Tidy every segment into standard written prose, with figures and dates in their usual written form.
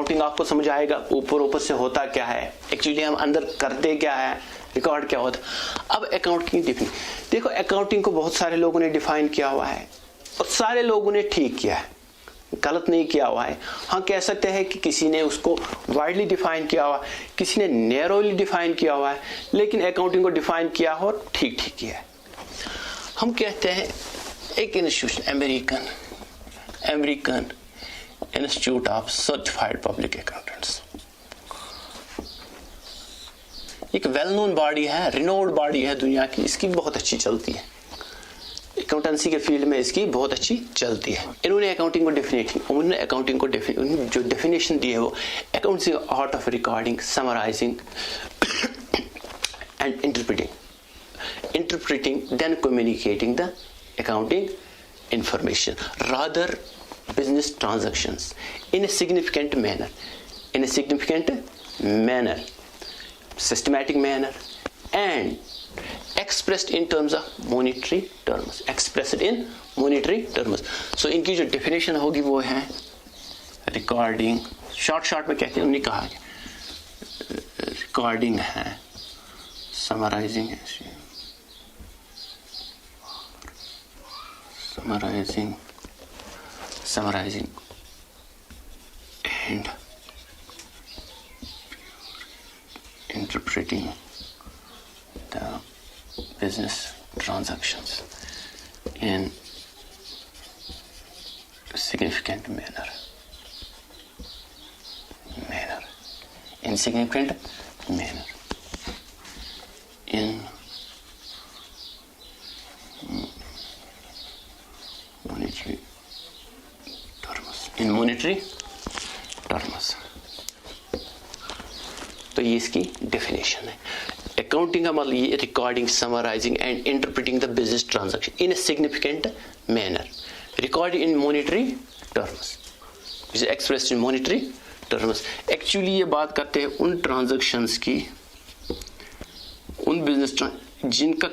Accounting आपको समझ आएगा ऊपर से होता क्या है, एक्चुअली हम अंदर करते क्या है, रिकॉर्ड क्या होता है। अब अकाउंटिंग देखो, अकाउंटिंग को बहुत सारे लोगों ने डिफाइन किया हुआ है और सारे लोगों ने ठीक किया है, गलत नहीं किया हुआ है। हाँ, कह सकते हैं कि किसी ने उसको वाइडली डिफाइन किया हुआ, किसी ने नैरोली डिफाइन किया हुआ है, लेकिन अकाउंटिंग को डिफाइन किया हो ठीक किया है। हम कहते हैं एक institution American institute of certified public accountants, एक वेल नोन बॉडी है, रिनोड बॉडी है दुनिया की, इसकी बहुत अच्छी चलती है, अकाउंटेंसी के फील्ड में इसकी बहुत अच्छी चलती है। इन्होंने अकाउंटिंग को जो डेफिनेशन दी है वो accounting art of recording, summarising and interpreting then communicating the accounting information, rather business transactions in a significant manner, systematic manner, and expressed in terms of monetary terms, so इनकी जो definition होगी वो है recording, short में कहते हैं, उन्होंने कहा recording है, summarizing and interpreting the business transactions in significant manner, in monetary terms। तो ये इसकी डेफिनेशन है। अकाउंटिंग का मतलब ये recording, summarising and interpreting the business transaction in a significant manner, recording in monetary terms, expressed in monetary terms. Actually ये बात करते हैं उन ट्रांजैक्शंस की, उन बिजनेस जिनका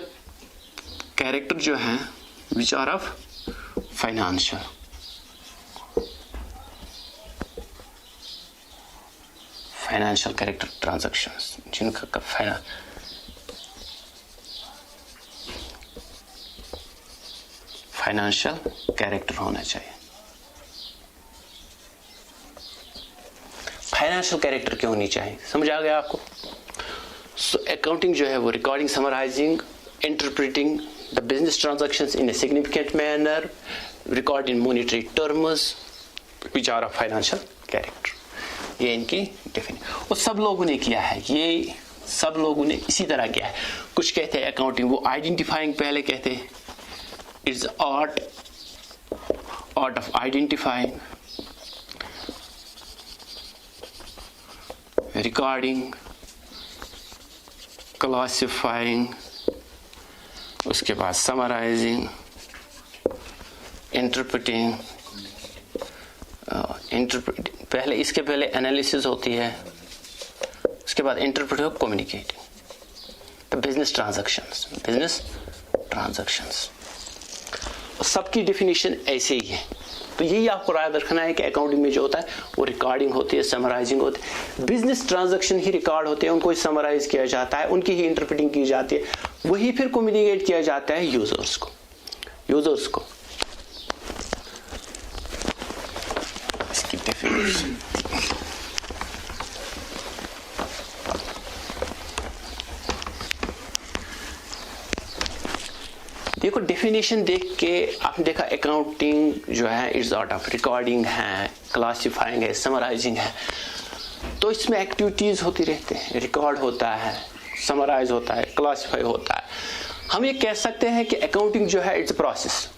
कैरेक्टर जो है which are of financial character transactions, जिनका फाइनेंशियल कैरेक्टर होना चाहिए। फाइनेंशियल कैरेक्टर क्यों होनी चाहिए, समझ आ गया आपको? सो अकाउंटिंग जो है वो recording, summarising, interpreting the business transactions in a significant manner, record in monetary terms which are of financial character. ये इनकी डेफिनेशन, और सब लोगों ने किया है, ये सब लोगों ने इसी तरह किया है। कुछ कहते हैं अकाउंटिंग वो आइडेंटिफाइंग, पहले कहते हैं it's art of identifying, recording, classifying, उसके बाद समराइजिंग, इंटरप्रेटिंग, पहले इसके पहले एनालिसिस होती है, उसके बाद interpreting, communicating the business transactions. सबकी डेफिनेशन ऐसे ही है। तो यही आपको याद रखना है कि अकाउंटिंग में जो होता है वो रिकॉर्डिंग होती है, समराइजिंग होती है, बिजनेस ट्रांजैक्शन ही रिकॉर्ड होते हैं, उनको ही समराइज किया जाता है, उनकी ही इंटरप्रेटिंग की जाती है, वही फिर कम्युनिकेट किया जाता है यूजर्स को। इसकी डेफिनेशन देखो, डेफिनेशन देख के आपने देखा अकाउंटिंग जो है इट्स आर्ट ऑफ रिकॉर्डिंग है, क्लासिफाइंग है, समराइजिंग है। तो इसमें एक्टिविटीज होती रहते हैं, रिकॉर्ड होता है, समराइज होता है, क्लासिफाई होता है। हम ये कह सकते हैं कि अकाउंटिंग जो है इट्स प्रोसेस,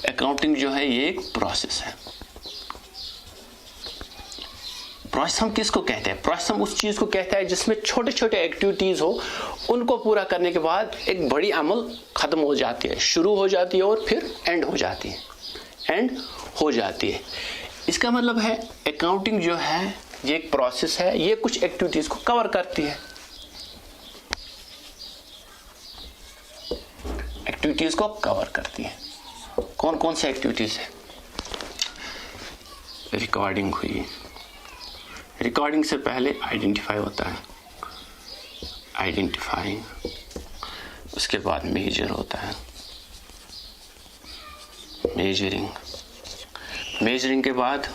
अकाउंटिंग जो है ये एक प्रोसेस है। प्रोसेस हम किसको कहते हैं? प्रोसेस हम उस चीज को कहते हैं जिसमें छोटे छोटे एक्टिविटीज हो, उनको पूरा करने के बाद एक बड़ी अमल खत्म हो जाती है, शुरू हो जाती है और फिर एंड हो जाती है। इसका मतलब है अकाउंटिंग जो है ये एक प्रोसेस है, ये कुछ एक्टिविटीज को कवर करती है। एक्टिविटीज को कवर करती है। कौन कौन सी एक्टिविटीज है? रिकॉर्डिंग हुई, रिकॉर्डिंग से पहले आइडेंटिफाई होता है, आइडेंटिफाइंग, उसके बाद मेजर होता है, मेजरिंग, मेजरिंग के बाद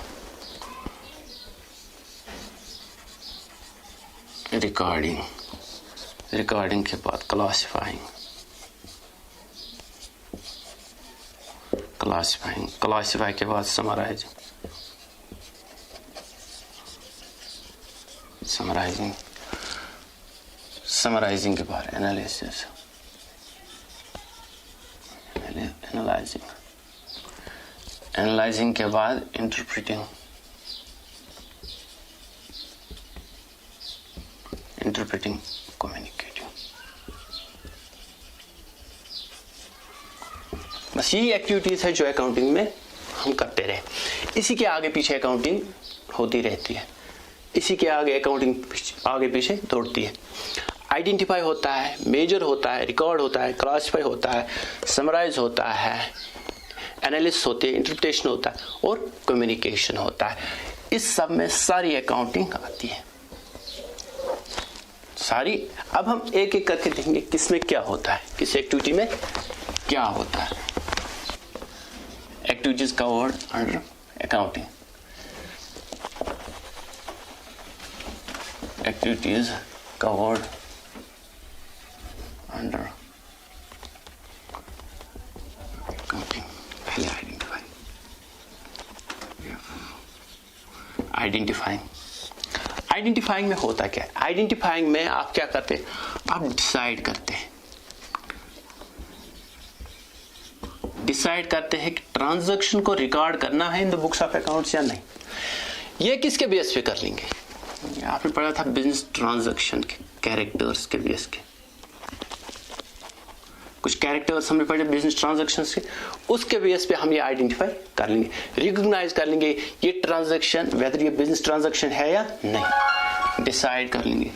रिकॉर्डिंग, रिकॉर्डिंग के बाद क्लासिफाइंग, क्लासिफाइंग, क्लासिफाई के बाद समराइजिंग, समराइजिंग, समराइजिंग के बाद एनालिसिस, एनालाइजिंग, एनालाइजिंग के बाद इंटरप्रेटिंग, इंटरप्रेटिंग, कम्युनिकेटिंग। बस यही एक्टिविटीज है जो अकाउंटिंग में हम करते रहे। इसी के आगे पीछे अकाउंटिंग होती रहती है, इसी के आगे अकाउंटिंग आगे पीछे दौड़ती है। आइडेंटिफाई होता है, मेजर होता है, रिकॉर्ड होता है, क्लासिफाई होता है, समराइज होता है, एनालिसिस होती है, इंटरप्रिटेशन होता है और कम्युनिकेशन होता है। इस सब में सारी अकाउंटिंग आती है, सारी। अब हम एक एक करके देखेंगे किसमें क्या होता है, किस एक्टिविटी में क्या होता है। Activities covered under accounting, activities covered under accounting. पहले आइडेंटिफाई, आइडेंटिफाइंग, आइडेंटिफाइंग में होता क्या है? आइडेंटिफाइंग में आप क्या करते हैं? आप डिसाइड करते हैं, डिसाइड करते हैं कि ट्रांजैक्शन को रिकॉर्ड करना है in the books of accounts या नहीं। ये किसके बेस पे कर लेंगे? आपने पढ़ा था बिजनेस ट्रांजैक्शन के कैरेक्टर्स के बेस के, कुछ कैरेक्टर्स हमने पढ़े बिजनेस ट्रांजैक्शंस के, उसके बेस पे हम ये आइडेंटिफाई कर लेंगे, रिकॉग्नाइज कर लेंगे ये ट्रांजैक्शन वेदर ये बिजनेस ट्रांजैक्शन है या नहीं, डिसाइड कर लेंगे।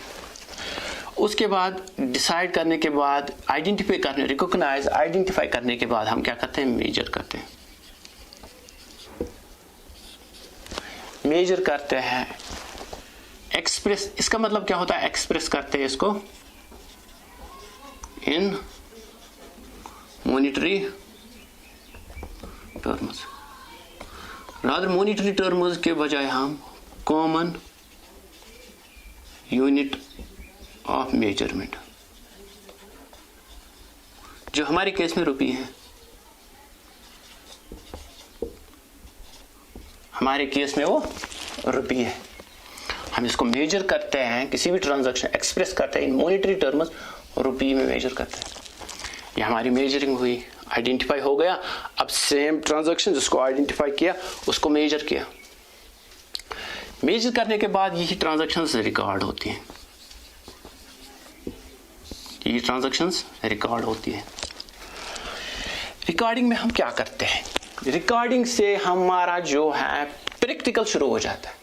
उसके बाद डिसाइड करने के बाद आइडेंटिफाई करने, रिकॉग्नाइज, आइडेंटिफाई करने के बाद हम क्या करते हैं? मेजर करते हैं, मेजर करते हैं। एक्सप्रेस, इसका मतलब क्या होता है? एक्सप्रेस करते हैं इसको इन monetary terms, rather monetary terms के बजाय हम कॉमन यूनिट ऑफ मेजरमेंट, जो हमारे केस में रुपये है, हमारे केस में वो रुपये है, हम इसको मेजर करते हैं, किसी भी ट्रांजैक्शन एक्सप्रेस करते हैं इन मॉनिटरी टर्म्स, रुपये में मेजर करते हैं। ये हमारी मेजरिंग हुई, आइडेंटिफाई हो गया। अब सेम ट्रांजैक्शन जिसको आइडेंटिफाई किया उसको मेजर किया, मेजर करने के बाद यही ट्रांजैक्शंस रिकॉर्ड होती हैं, ये ट्रांजैक्शंस रिकॉर्ड होती है। रिकॉर्डिंग में हम क्या करते हैं? रिकॉर्डिंग से हमारा जो है प्रैक्टिकल शुरू हो जाता है।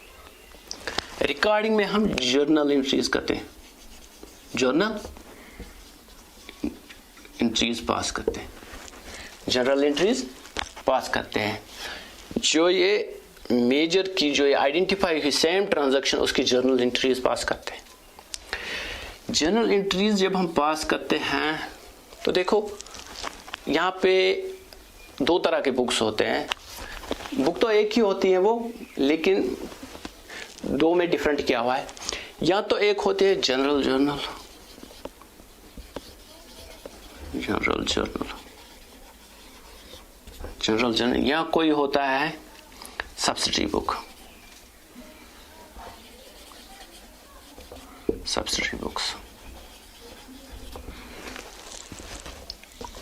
रिकॉर्डिंग में हम जर्नल एंट्रीज करते हैं, जर्नल एंट्रीज पास करते हैं, जर्नल एंट्रीज पास करते हैं। जो ये मेजर की, जो ये आइडेंटिफाई हुई सेम ट्रांजैक्शन, उसकी जर्नल एंट्रीज पास करते हैं। जर्नल एंट्रीज जब हम पास करते हैं तो देखो यहाँ पे दो तरह के बुक्स होते हैं, बुक तो एक ही होती है वो, लेकिन दो में डिफरेंट किया हुआ है। या तो एक होती है general journal, general journal, general journal, या कोई होता है सब्सिडी बुक, सब्सिडी बुक्स।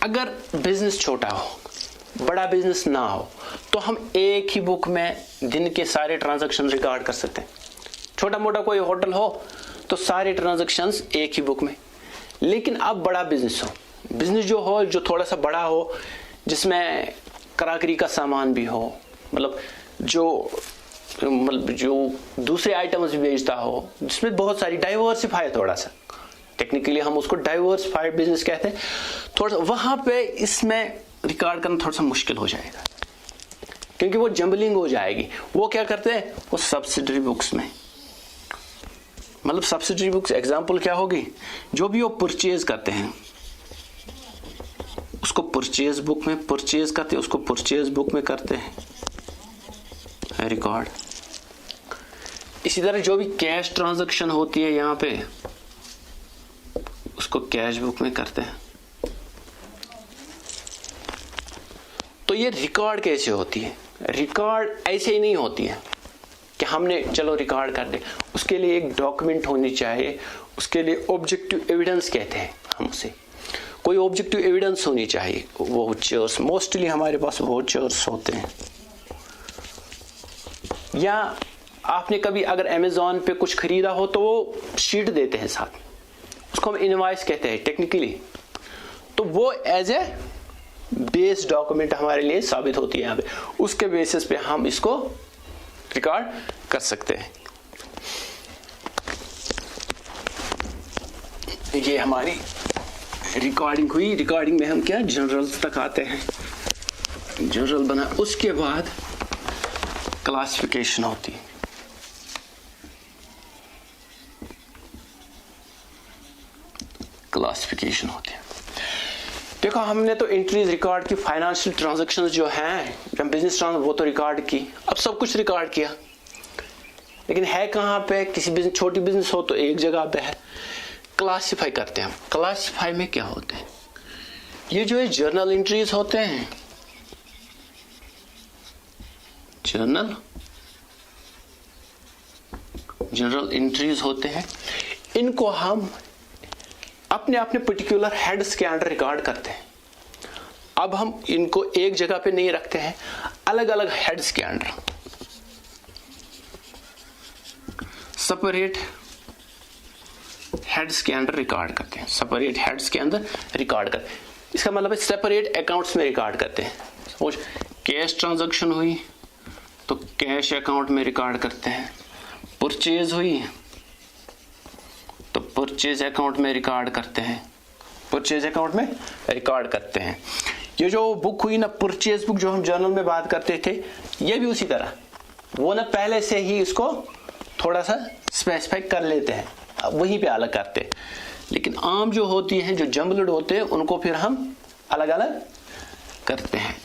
अगर बिजनेस छोटा हो, बड़ा बिजनेस ना हो, तो हम एक ही बुक में दिन के सारे ट्रांजैक्शन रिकॉर्ड कर सकते हैं। छोटा मोटा कोई होटल हो तो सारे ट्रांजैक्शंस एक ही बुक में। लेकिन अब बड़ा बिजनेस हो, बिजनेस जो हो, जो थोड़ा सा बड़ा हो, जिसमें कराकरी का सामान भी हो, मतलब जो दूसरे आइटम्स भी बेचता हो, जिसमें बहुत सारी डाइवर्सिफाई, थोड़ा सा टेक्निकली हम उसको डाइवर्सिफाइड बिजनेस कहते हैं, थोड़ा सा वहां पे इसमें रिकॉर्ड करना थोड़ा सा मुश्किल हो जाएगा, क्योंकि वो जंबलिंग हो जाएगी। वो क्या करते हैं? वो सब्सिडरी बुक्स में मतलब सब्सिडरी बुक्स एग्जाम्पल क्या होगी, जो भी वो परचेज करते हैं उसको परचेज बुक में परचेज करते हैं, उसको परचेज बुक में करते हैं रिकॉर्ड। इसी तरह जो भी कैश ट्रांजैक्शन होती है यहाँ पे उसको कैश बुक में करते हैं। तो ये रिकॉर्ड कैसे होती है? रिकॉर्ड ऐसे ही नहीं होती है कि हमने चलो रिकॉर्ड कर दे, उसके लिए एक डॉक्यूमेंट होनी चाहिए, उसके लिए ऑब्जेक्टिव एविडेंस कहते हैं हम उसे, कोई ऑब्जेक्टिव एविडेंस होनी चाहिए। वाउचर्स मोस्टली हमारे पास वाउचर्स होते हैं, या आपने कभी अगर अमेज़ॉन पे कुछ खरीदा हो तो वो शीट देते हैं साथ, उसको हम इनवॉइस कहते हैं टेक्निकली। तो वो एज ए बेस डॉक्यूमेंट हमारे लिए साबित होती है यहाँ पे, उसके बेसिस पे हम इसको रिकॉर्ड कर सकते हैं। ये हमारी रिकॉर्डिंग हुई। रिकॉर्डिंग में हम क्या जनरल्स तक आते हैं, जनरल बना, उसके बाद क्लासिफिकेशन होती है। क्लासिफिकेशन होती है। देखो हमने तो एंट्रीज रिकॉर्ड की, फाइनेंशियल ट्रांजैक्शंस जो हैं, जब बिजनेस ट्रांस वो तो रिकॉर्ड की, अब सब कुछ रिकॉर्ड किया, लेकिन है कहाँ पे? किसी बिजनेस, छोटी बिजनेस हो तो एक जगह पे है। क्लासिफाई करते हैं। क्लासिफाई में क्या होते हैं? ये जो है जर्नल एंट्रीज होते हैं, जनरल एंट्रीज होते हैं, इनको हम अपने अपने पर्टिकुलर हेड्स के अंडर रिकॉर्ड करते हैं। अब हम इनको एक जगह पे नहीं रखते हैं, अलग अलग हेड्स के अंडर सेपरेट हेड्स के अंदर रिकॉर्ड करते हैं, सेपरेट हेड्स के अंदर रिकॉर्ड करते हैं। इसका मतलब है सेपरेट अकाउंट्स में रिकॉर्ड करते हैं। सपोज कैश ट्रांजैक्शन हुई तो कैश अकाउंट में रिकॉर्ड करते हैं, परचेज हुई तो परचेज अकाउंट में रिकॉर्ड करते हैं, परचेज अकाउंट में रिकॉर्ड करते हैं। ये जो बुक हुई ना परचेज बुक, जो हम जर्नल में बात करते थे, ये भी उसी तरह, वो ना पहले से ही इसको थोड़ा सा स्पेसिफाई कर लेते हैं, अब वहीं पे अलग करते हैं। लेकिन आम जो होती हैं, जो जम्बल्ड होते हैं, उनको फिर हम अलग अलग करते हैं।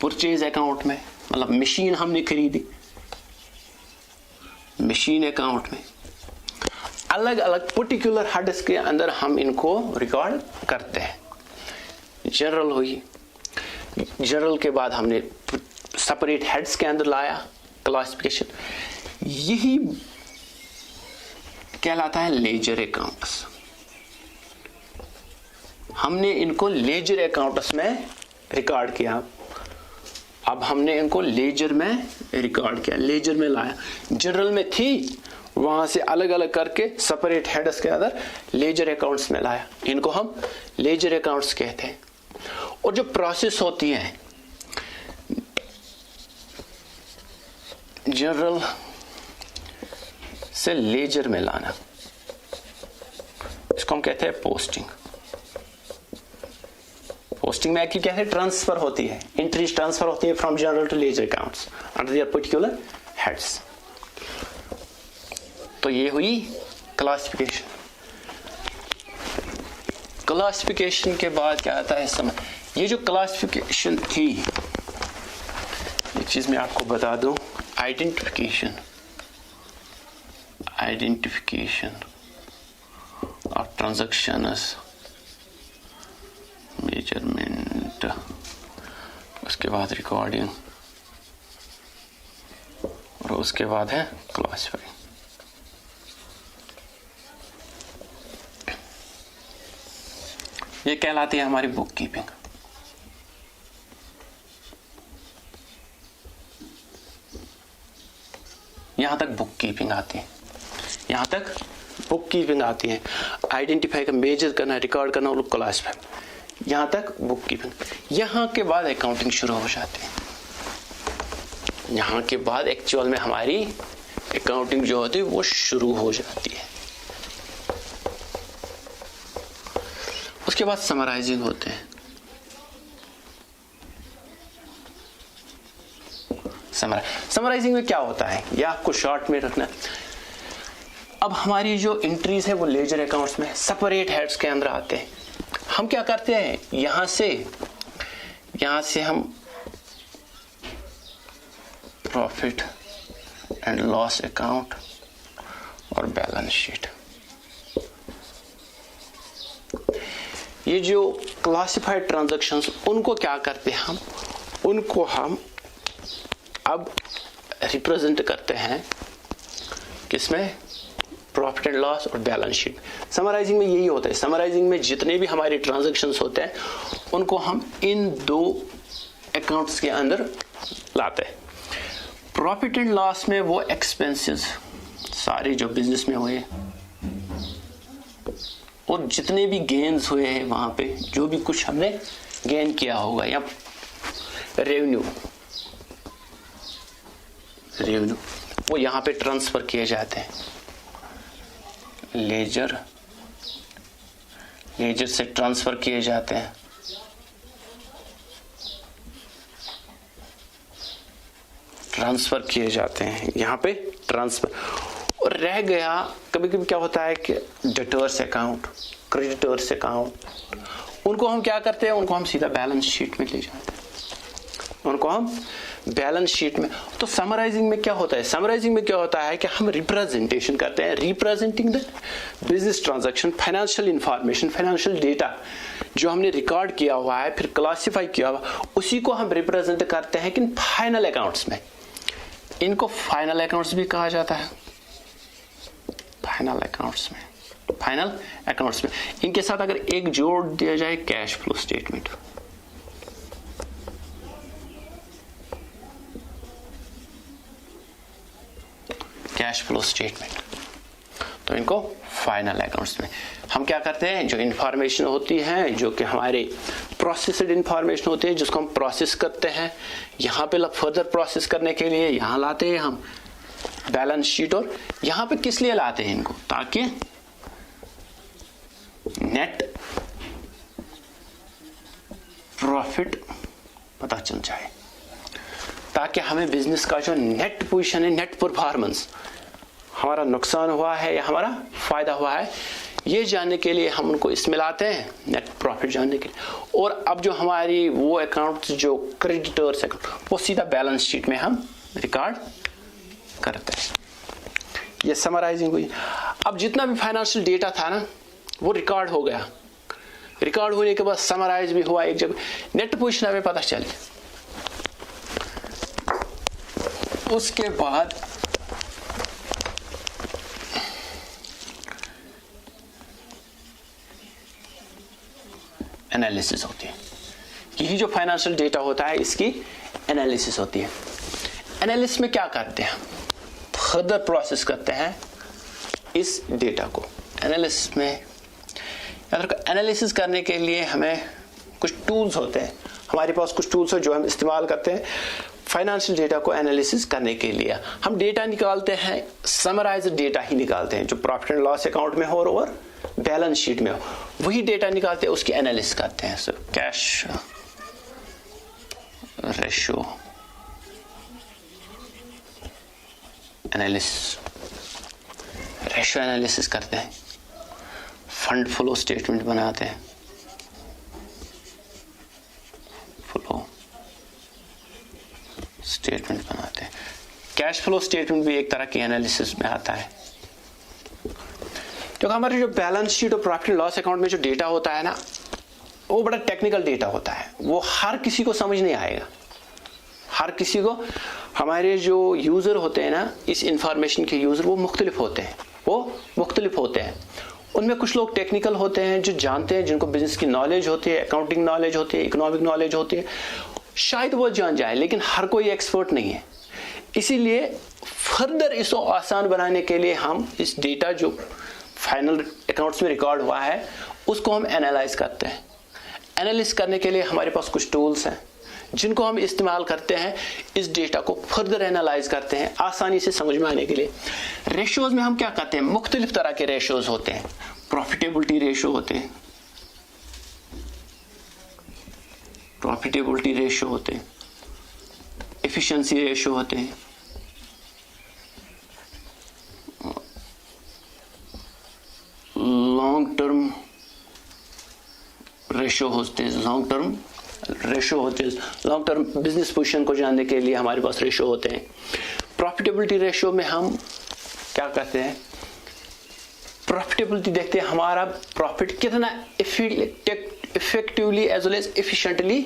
परचेज अकाउंट में मतलब मशीन हमने खरीदी, मशीन अकाउंट में अलग अलग पर्टिकुलर हेड्स के अंदर हम इनको रिकॉर्ड करते हैं। जनरल हुई, जनरल के बाद हमने सेपरेट हेड्स के अंदर लाया क्लासिफिकेशन, यही कहलाता है लेजर अकाउंट्स। हमने इनको लेजर अकाउंट्स में रिकॉर्ड किया, अब हमने इनको लेजर में रिकॉर्ड किया, लेजर में लाया। जनरल में थी, वहां से अलग अलग करके सेपरेट हेड्स के अंदर लेजर अकाउंट्स में लाया, इनको हम लेजर अकाउंट्स कहते हैं। और जो प्रोसेस होती है जनरल से लेजर में लाना, इसको हम कहते हैं पोस्टिंग। पोस्टिंग में क्या है? ट्रांसफर होती है, एंट्रीज ट्रांसफर होती है from journal to ledger accounts under their particular heads. तो ये हुई क्लासिफिकेशन। क्लासिफिकेशन के बाद क्या आता है समझ। ये जो क्लासिफिकेशन थी, एक चीज मैं आपको बता दूं, आइडेंटिफिकेशन ऑफ ट्रांजैक्शंस, मेजरमेंट, उसके बाद रिकॉर्डिंग, और उसके बाद है क्लासिफाई। ये कहलाती है हमारी बुक कीपिंग। यहां तक बुक कीपिंग आती है, यहां तक बुक कीपिंग आती है। आइडेंटिफाई का, मेजर करना, रिकॉर्ड करना और क्लासिफाई, यहां तक बुक कीपिंग। यहां के बाद अकाउंटिंग शुरू हो जाती है। यहां के बाद एक्चुअल में हमारी अकाउंटिंग जो होती है वो शुरू हो जाती है। उसके बाद समराइजिंग होते हैं। समराइजिंग में क्या होता है, यह आपको शॉर्ट में रखना। अब हमारी जो एंट्रीज है वो लेजर अकाउंट्स में सेपरेट हेड्स के अंदर आते हैं। हम क्या करते हैं, यहां से हम प्रॉफिट एंड लॉस अकाउंट और बैलेंस शीट, ये जो क्लासिफाइड ट्रांजैक्शंस उनको क्या करते हैं उनको हम अब रिप्रेजेंट करते हैं किसमें, प्रॉफिट एंड लॉस और बैलेंस शीट। समराइजिंग में यही होता है, समराइजिंग में जितने भी हमारे ट्रांजैक्शंस होते हैं उनको हम इन दो अकाउंट्स के अंदर लाते हैं। प्रॉफिट एंड लॉस में वो एक्सपेंसेस सारे जो बिजनेस में हुए और जितने भी गेन्स हुए हैं वहां पे जो भी कुछ हमने गेन किया होगा या रेवेन्यू वो यहां पे ट्रांसफर किए जाते हैं। लेजर से ट्रांसफर किए जाते हैं यहां पे ट्रांसफर। और रह गया कभी कभी क्या होता है कि डेटर्स अकाउंट, क्रेडिटर्स अकाउंट, उनको हम क्या करते हैं, उनको हम सीधा बैलेंस शीट में ले जाते हैं, उनको हम बैलेंस शीट में। तो समराइजिंग में क्या होता है, समराइजिंग में क्या होता है कि हम रिप्रेजेंटेशन करते हैं, representing the business transaction, financial information, financial data जो हमने रिकॉर्ड किया हुआ है फिर क्लासिफाई किया हुआ, उसी को हम रिप्रेजेंट करते हैं कि फाइनल अकाउंट्स में। इनको फाइनल अकाउंट्स भी कहा जाता है। फाइनल अकाउंट्स में इनके साथ अगर एक जोड़ दिया जाए कैश फ्लो स्टेटमेंट, तो इनको फाइनल अकाउंट्स में हम क्या करते हैं, जो इंफॉर्मेशन होती है जो कि हमारे प्रोसेस्ड इंफॉर्मेशन होती है जिसको हम प्रोसेस करते हैं, यहाँ पे फर्दर प्रोसेस करने के लिए यहाँ लाते हैं हम बैलेंस शीट। और यहाँ पे किस लिए लाते हैं इनको, ताकि नेट प्रॉफिट पता चल जाए, ताकि हमें बिजनेस का जो नेट पोजीशन है, नेट परफॉर्मेंस, हमारा नुकसान हुआ है या हमारा फायदा हुआ है, ये जानने के लिए हम उनको इसमें लाते हैं, नेट प्रॉफिट जानने के लिए। और अब जो हमारी वो अकाउंट जो क्रेडिटर्स अकाउंट वो सीधा बैलेंस शीट में हम रिकॉर्ड करते हैं। ये समराइजिंग हुई। अब जितना भी फाइनेंशियल डेटा था ना वो रिकॉर्ड हो गया, रिकॉर्ड होने के बाद समराइज भी हुआ एक जगह, नेट पोजीशन हमें पता चल गया। उसके बाद एनालिसिस होती है। यही जो फाइनेंशियल डेटा होता है इसकी एनालिसिस होती है। एनालिसिस में क्या करते हैं, फर्दर प्रोसेस करते हैं इस डेटा को। एनालिसिस में एनालिसिस करने के लिए हमें कुछ टूल्स होते हैं, हमारे पास कुछ टूल्स हैं जो हम इस्तेमाल करते हैं फाइनेंशियल डेटा को एनालिसिस करने के लिए। हम डेटा निकालते हैं, समराइज्ड डेटा ही निकालते हैं जो प्रॉफिट एंड लॉस अकाउंट में हो और बैलेंस शीट में हो, वही डेटा निकालते हैं, उसकी एनालिसिस करते हैं। Cash ratio analysis, ratio analysis करते हैं, फंड फ्लो स्टेटमेंट बनाते हैं, फ्लो स्टेटमेंट बनाते हैं। कैश फ्लो स्टेटमेंट भी एक तरह की एनालिसिस में आता है, क्योंकि हमारे जो बैलेंस शीट और प्रॉफिट एंड लॉस अकाउंट में जो डेटा होता है ना वो बड़ा टेक्निकल डेटा होता है, वो हर किसी को समझ नहीं आएगा। हर किसी को, हमारे जो यूजर होते हैं ना, इस इंफॉर्मेशन के यूजर वो मुख्तलिफ होते हैं। उनमें कुछ लोग टेक्निकल होते हैं जो जानते हैं, जिनको बिजनेस की नॉलेज होती है, अकाउंटिंग नॉलेज होती है, इकोनॉमिक नॉलेज होती है, शायद वो जान जाए, लेकिन हर कोई एक्सपर्ट नहीं है। इसीलिए फर्दर इसको आसान बनाने के लिए हम इस डेटा जो फाइनल अकाउंट्स में रिकॉर्ड हुआ है उसको हम एनालाइज करते हैं। एनालिसिस करने के लिए हमारे पास कुछ टूल्स हैं जिनको हम इस्तेमाल करते हैं, इस डेटा को फर्दर एनालाइज करते हैं आसानी से समझ में आने के लिए। रेशियोज में हम क्या करते हैं, मुख्तलिफ तरह के रेशियोज होते हैं। प्रॉफिटेबिलिटी रेशियो होते हैं, एफिशिएंसी रेशियो होते हैं, लॉन्ग टर्म रेशो होते हैं, लॉन्ग टर्म रेशो होते हैं, लॉन्ग टर्म बिजनेस पोजीशन को जानने के लिए हमारे पास रेशो होते हैं। प्रॉफिटेबिलिटी रेशो में हम क्या करते हैं, प्रॉफिटेबिलिटी देखते हैं हमारा प्रॉफिट कितना effectively as well as efficiently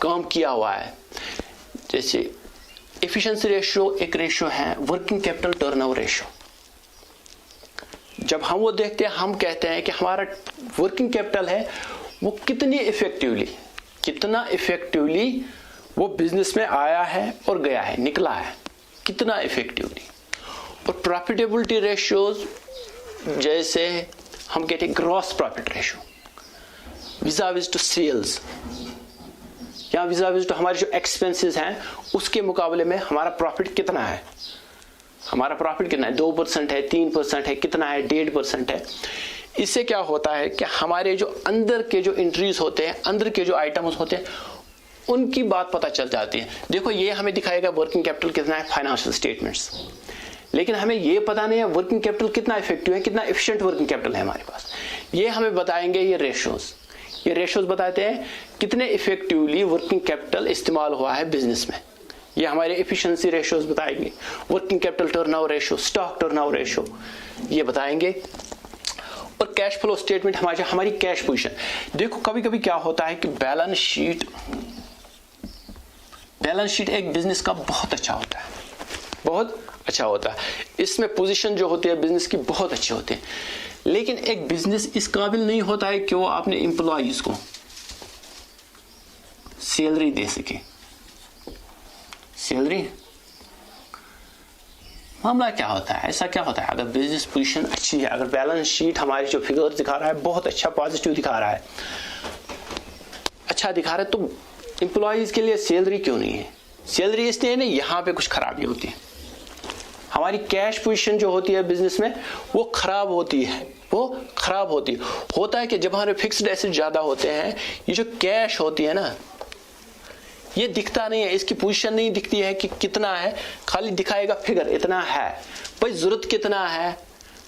काम किया हुआ है। जैसे एफिशिएंसी रेशो एक रेशो है वर्किंग कैपिटल टर्नओवर रेशो। जब हम वो देखते हैं हम कहते हैं कि हमारा वर्किंग कैपिटल है वो कितना इफेक्टिवली वो बिजनेस में आया है और गया है, निकला है कितना इफेक्टिवली। और प्रॉफिटेबिलिटी रेशियोज जैसे हम कहते हैं gross profit ratio vis-a-vis to sales या विज़ाविज़ टू हमारे जो एक्सपेंसेस हैं उसके मुकाबले में हमारा प्रॉफिट कितना है, हमारा प्रॉफिट कितना है, 2% है, 3% है, कितना है, 1.5% है। इससे क्या होता है कि हमारे जो अंदर के जो एंट्रीज होते हैं, अंदर के जो आइटम्स होते हैं उनकी बात पता चल जाती है। देखो ये हमें दिखाएगा वर्किंग कैपिटल कितना है फाइनेंशियल स्टेटमेंट्स, लेकिन हमें ये पता नहीं है वर्किंग कैपिटल कितना इफेक्टिव है, कितना एफिशिएंट वर्किंग कैपिटल है हमारे पास। ये हमें बताएंगे ये रेशोज बताते हैं कितने इफेक्टिवली वर्किंग कैपिटल इस्तेमाल हुआ है बिजनेस में। ये हमारे एफिशिएंसी रेशोज बताएंगे, working capital turnover ratio, stock turnover ratio ये बताएंगे। और कैश फ्लो स्टेटमेंट हमारी कैश पोजीशन। देखो कभी कभी क्या होता है कि बैलेंस शीट एक बिजनेस का बहुत अच्छा होता है, इसमें पोजीशन जो होती है बिजनेस की बहुत अच्छी होती है, लेकिन एक बिजनेस इस काबिल नहीं होता है कि वो अपने एम्प्लॉइज को सैलरी दे सके। सैलरी मामला क्या होता है, ऐसा क्या होता है अगर बिजनेस पोजीशन अच्छी है, अगर बैलेंस शीट हमारी जो फिगर दिखा रहा है बहुत अच्छा पॉजिटिव दिखा रहा है, अच्छा दिखा रहा है, तो एम्प्लॉइज के लिए सैलरी क्यों नहीं है? सैलरी इसलिए नहीं, यहां पे कुछ खराबी होती है। हमारी कैश पोजीशन जो होती है बिजनेस में वो खराब होती है। होता है कि जब हमारे फिक्स्ड एसेट ज्यादा होते हैं, ये जो कैश होती है ना ये दिखता नहीं है, इसकी पोजीशन नहीं दिखती है कि कितना है, खाली दिखाएगा फिगर इतना है, भाई जरूरत कितना है,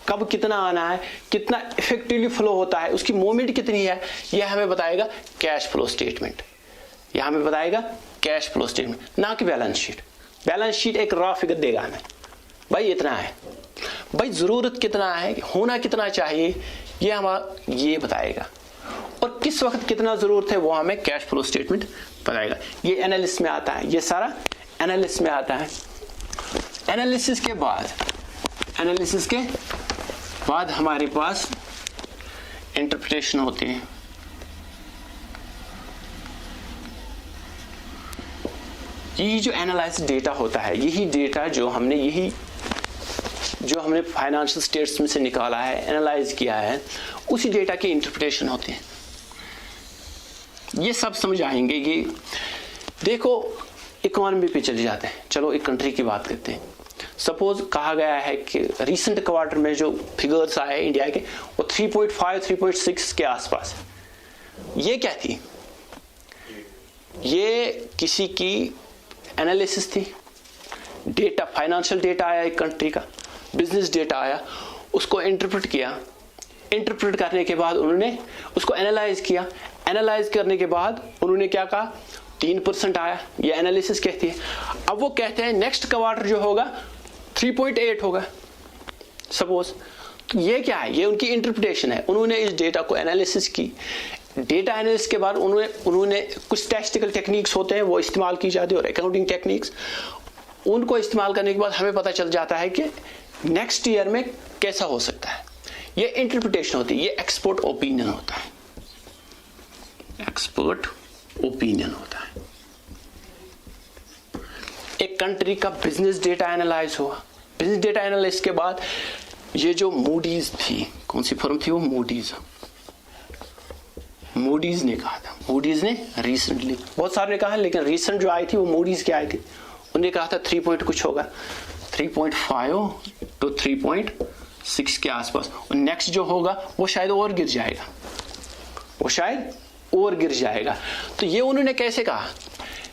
कब कितना आना है, कितना इफेक्टिवली फ्लो होता है, उसकी मूवमेंट कितनी है, यह हमें बताएगा कैश फ्लो स्टेटमेंट। यह हमें बताएगा कैश फ्लो स्टेटमेंट, ना कि बैलेंस शीट। बैलेंस शीट एक रॉ फिगर देगा हमें, भाई इतना है, भाई जरूरत कितना है, होना कितना चाहिए, ये बताएगा। और किस वक्त कितना जरूरत है वो हमें कैश फ्लो स्टेटमेंट बताएगा। ये एनालिसिस में आता है, ये सारा एनालिसिस में आता है। एनालिसिस के बाद हमारे पास इंटरप्रिटेशन होती है। यही जो एनालाइज डेटा होता है, यही डेटा जो हमने फाइनेंशियल स्टेटमेंट से निकाला है, एनालाइज किया है, उसी डेटा की इंटरप्रिटेशन होती है। ये सब समझ आएंगे। ये देखो इकोनॉमी पे चले जाते हैं, चलो एक कंट्री की बात करते हैं। सपोज कहा गया है कि रिसेंट क्वार्टर में जो फिगर्स आए इंडिया के वो 3.5 3.6 के आसपास। ये क्या थी? ये किसी की एनालिसिस थी, डेटा, फाइनेंशियल डेटा आया एक कंट्री का, बिजनेस डेटा आया, उसको इंटरप्रेट किया, इंटरप्रेट करने के बाद उन्होंने उसको एनालाइज किया, एनालाइज करने के बाद उन्होंने क्या कहा, 3% आया, ये एनालिसिस कहती है। अब वो कहते हैं नेक्स्ट क्वार्टर जो होगा 3.8 होगा सपोज। तो ये क्या है? ये उनकी इंटरप्रिटेशन है। उन्होंने इस डेटा को एनालिसिस की, डेटा एनालिसिस के बाद उन्होंने कुछ स्टैटिस्टिकल टेक्निक्स होते हैं वो इस्तेमाल की जाती है, और अकाउंटिंग टेक्निक्स, उनको इस्तेमाल करने के बाद हमें पता चल जाता है कि नेक्स्ट ईयर में कैसा हो सकता है। ये इंटरप्रिटेशन होती है, ये एक्सपर्ट ओपिनियन होता है, एक्सपर्ट ओपिनियन होता है। एक कंट्री का बिजनेस डेटा एनालाइज हुआ, बिजनेस डेटा एनालाइज के बाद ये जो मूडीज थी, कौन सी फर्म थी वो? मूडीज ने कहा था, मूडीज ने रिसेंटली, बहुत सारे ने कहा, लेकिन रिसेंट जो आई थी वो मूडीज की आई थी, उन्होंने कहा था 3 पॉइंट कुछ होगा, 3.5 to 3.6 के आसपास। और नेक्स्ट जो होगा वो शायद और गिर जाएगा, तो ये उन्होंने कैसे कहा?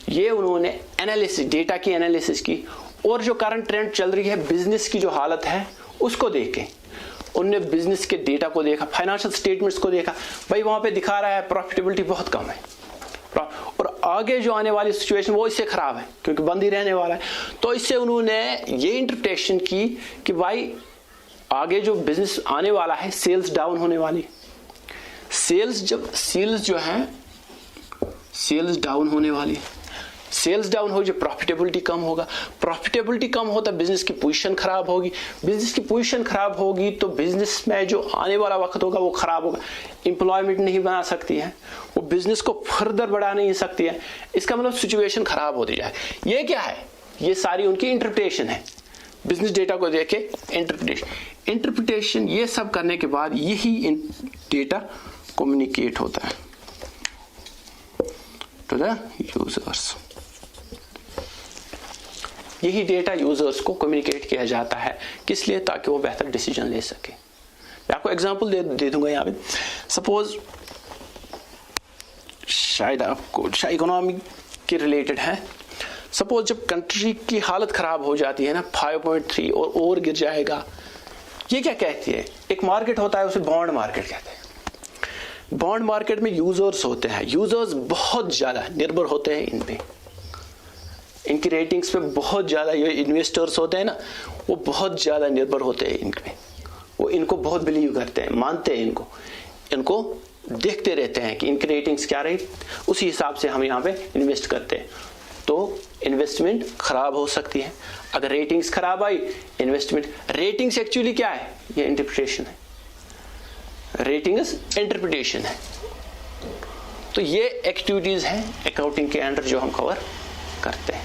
ये उन्होंने एनालिसिस, डेटा की एनालिसिस की, और जो करंट ट्रेंड चल रही है बिजनेस की जो हालत है उसको देख के उनने बिजनेस के डेटा को देखा, फाइनेंशियल स्टेटमेंट्स को देखा, भाई वहां पे दिखा रहा है प्रॉफिटेबिलिटी बहुत कम है और आगे जो आने वाली सिचुएशन वो इससे खराब है क्योंकि बंद ही रहने वाला है। तो इससे उन्होंने ये इंटरप्रिटेशन की कि भाई आगे जो बिजनेस आने वाला है सेल्स डाउन होने वाली, सेल्स डाउन होने वाली, सेल्स डाउन हो जो प्रॉफिटेबिलिटी कम होगा, प्रॉफिटेबिलिटी कम होता बिजनेस की पोजीशन खराब होगी, बिजनेस की पोजीशन खराब होगी तो बिजनेस में जो आने वाला वक्त होगा वो खराब होगा, एम्प्लॉयमेंट नहीं बना सकती है, वो बिजनेस को फर्दर बढ़ा नहीं सकती है, इसका मतलब सिचुएशन खराब होती जाए। ये क्या है? ये सारी उनकी इंटरप्रिटेशन है, बिजनेस डेटा को देख के इंटरप्रिटेशन ये सब करने के बाद यही डेटा कम्युनिकेट होता है टू द यूजर्स। यही डेटा यूजर्स को कम्युनिकेट किया जाता है, किस लिए? ताकि वो बेहतर डिसीजन ले सके। मैं आपको एग्जांपल दे दूंगा यहाँ पे। सपोज शायद इकोनॉमी के रिलेटेड है। सपोज जब कंट्री की हालत खराब हो जाती है ना, 5.3 और गिर जाएगा, ये क्या कहती है? एक मार्केट होता है, उसे बॉन्ड मार्केट कहते हैं। बॉन्ड मार्केट में यूजर्स होते हैं, यूजर्स बहुत ज्यादा निर्भर होते हैं इन पे, इनकी रेटिंग्स पे बहुत ज्यादा, ये इन्वेस्टर्स होते हैं ना, वो बहुत ज्यादा निर्भर होते हैं इन पे, वो इनको बहुत बिलीव करते हैं, मानते हैं इनको देखते रहते हैं कि इनकी रेटिंग्स क्या रही, उसी हिसाब से हम यहाँ पे इन्वेस्ट करते हैं। तो इन्वेस्टमेंट खराब हो सकती है अगर रेटिंग्स खराब आई। इन्वेस्टमेंट, रेटिंग्स एक्चुअली क्या है? ये इंटरप्रिटेशन है, रेटिंग्स इंटरप्रिटेशन है। तो ये एक्टिविटीज हैं अकाउंटिंग के अंडर जो हम कवर करते हैं।